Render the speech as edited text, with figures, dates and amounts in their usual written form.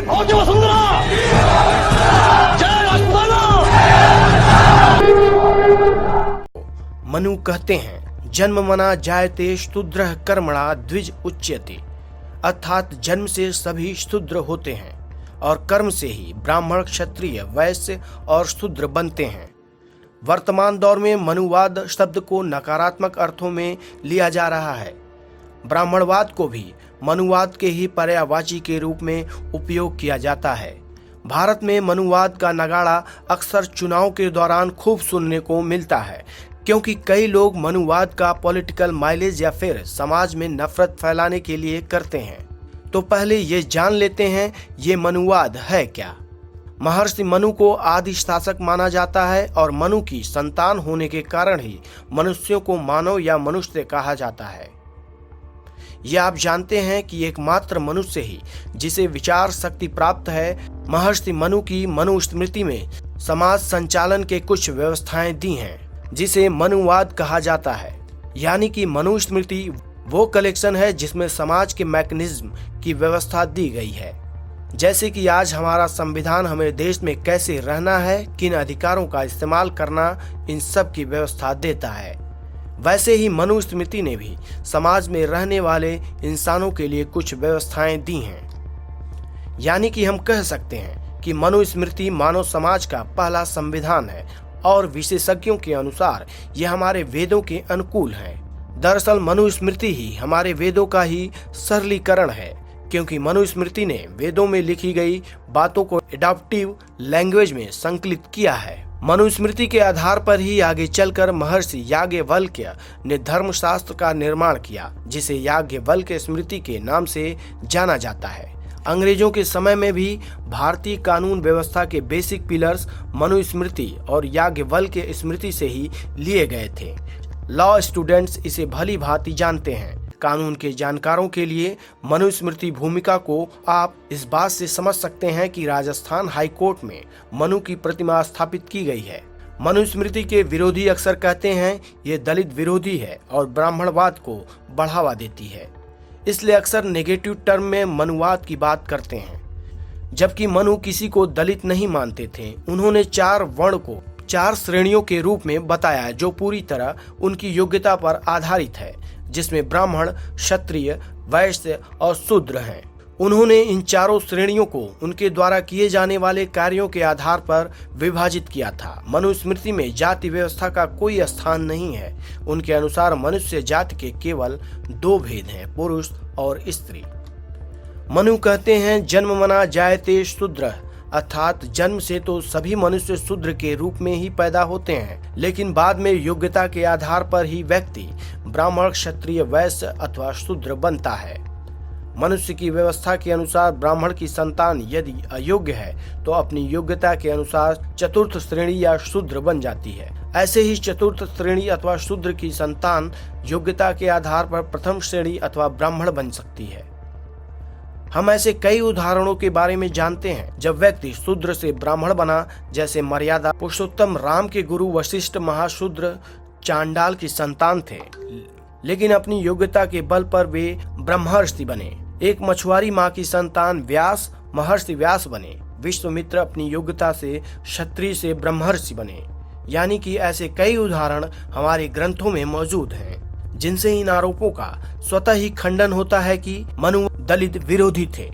भारतीय वसुंधरा, जय राजपुताना। मनु कहते हैं, जन्म मना जायते शूद्रः कर्मणा द्विज उच्यते, अर्थात जन्म से सभी शूद्र होते हैं और कर्म से ही ब्राह्मण, क्षत्रिय, वैश्य और शूद्र बनते हैं। वर्तमान दौर में मनुवाद शब्द को नकारात्मक अर्थों में लिया जा रहा है। ब्राह्मणवाद को भी मनुवाद के ही पर्यायवाची के रूप में उपयोग किया जाता है। भारत में मनुवाद का नगाड़ा अक्सर चुनाव के दौरान खूब सुनने को मिलता है, क्योंकि कई लोग मनुवाद का पॉलिटिकल माइलेज या फिर समाज में नफरत फैलाने के लिए करते हैं। तो पहले ये जान लेते हैं ये मनुवाद है क्या। महर्षि मनु को आदि शासक माना जाता है और मनु की संतान होने के कारण ही मनुष्यों को मानव या मनुष्य कहा जाता है। ये आप जानते हैं कि एकमात्र मनुष्य ही जिसे विचार शक्ति प्राप्त है। महर्षि मनु की मनुस्मृति में समाज संचालन के कुछ व्यवस्थाएं दी हैं, जिसे मनुवाद कहा जाता है। यानी कि मनुस्मृति वो कलेक्शन है जिसमें समाज के मैकेनिज्म की व्यवस्था दी गई है। जैसे कि आज हमारा संविधान हमें देश में कैसे रहना है, किन अधिकारों का इस्तेमाल करना, इन सब की व्यवस्था देता है। वैसे ही मनुस्मृति ने भी समाज में रहने वाले इंसानों के लिए कुछ व्यवस्थाएं दी हैं। यानी कि हम कह सकते हैं कि मनुस्मृति मानव समाज का पहला संविधान है और विशेषज्ञों के अनुसार यह हमारे वेदों के अनुकूल है। दरअसल मनुस्मृति ही हमारे वेदों का ही सरलीकरण है, क्योंकि मनुस्मृति ने वेदों में लिखी गई बातों को एडॉप्टिव लैंग्वेज में संकलित किया है। मनुस्मृति के आधार पर ही आगे चलकर महर्षि याज्ञवल्क्य ने धर्मशास्त्र का निर्माण किया, जिसे याज्ञवल्क्य स्मृति के नाम से जाना जाता है। अंग्रेजों के समय में भी भारतीय कानून व्यवस्था के बेसिक पिलर्स मनुस्मृति और याज्ञवल्क्य स्मृति से ही लिए गए थे। लॉ स्टूडेंट्स इसे भली भांति जानते हैं। कानून के जानकारों के लिए मनुस्मृति भूमिका को आप इस बात से समझ सकते हैं कि राजस्थान हाई कोर्ट में मनु की प्रतिमा स्थापित की गई है। मनुस्मृति के विरोधी अक्सर कहते हैं ये दलित विरोधी है और ब्राह्मणवाद को बढ़ावा देती है, इसलिए अक्सर नेगेटिव टर्म में मनुवाद की बात करते हैं। जबकि मनु किसी को दलित नहीं मानते थे। उन्होंने 4 वर्ण को 4 श्रेणियों के रूप में बताया, जो पूरी तरह उनकी योग्यता पर आधारित है, जिसमें ब्राह्मण, क्षत्रिय, वैश्य और शूद्र हैं। उन्होंने इन चारों श्रेणियों को उनके द्वारा किए जाने वाले कार्यों के आधार पर विभाजित किया था। मनुस्मृति में जाति व्यवस्था का कोई स्थान नहीं है। उनके अनुसार मनुष्य जाति के केवल 2 भेद हैं, पुरुष और स्त्री। मनु कहते हैं, जन्म मना जायते शूद्रः, अर्थात जन्म से तो सभी मनुष्य शूद्र के रूप में ही पैदा होते हैं, लेकिन बाद में योग्यता के आधार पर ही व्यक्ति ब्राह्मण, क्षत्रिय, वैश्य अथवा शूद्र बनता है। मनुष्य की व्यवस्था के अनुसार ब्राह्मण की संतान यदि अयोग्य है तो अपनी योग्यता के अनुसार चतुर्थ श्रेणी या शूद्र बन जाती है। ऐसे ही चतुर्थ श्रेणी अथवा शूद्र की संतान योग्यता के आधार पर प्रथम श्रेणी अथवा ब्राह्मण बन सकती है। हम ऐसे कई उदाहरणों के बारे में जानते हैं जब व्यक्ति शूद्र से ब्राह्मण बना, जैसे मर्यादा पुरुषोत्तम राम के गुरु वशिष्ठ महाशूद्र चांडाल की संतान थे, लेकिन अपनी योग्यता के बल पर वे ब्रह्मर्षि बने। एक मछुआरी माँ की संतान व्यास महर्षि व्यास बने। विश्वामित्र अपनी योग्यता से क्षत्रिय से ब्रह्मर्षि बने। यानी कि ऐसे कई उदाहरण हमारे ग्रंथों में मौजूद हैं, जिनसे इन आरोपों का स्वतः ही खंडन होता है कि मनु दलित विरोधी थे।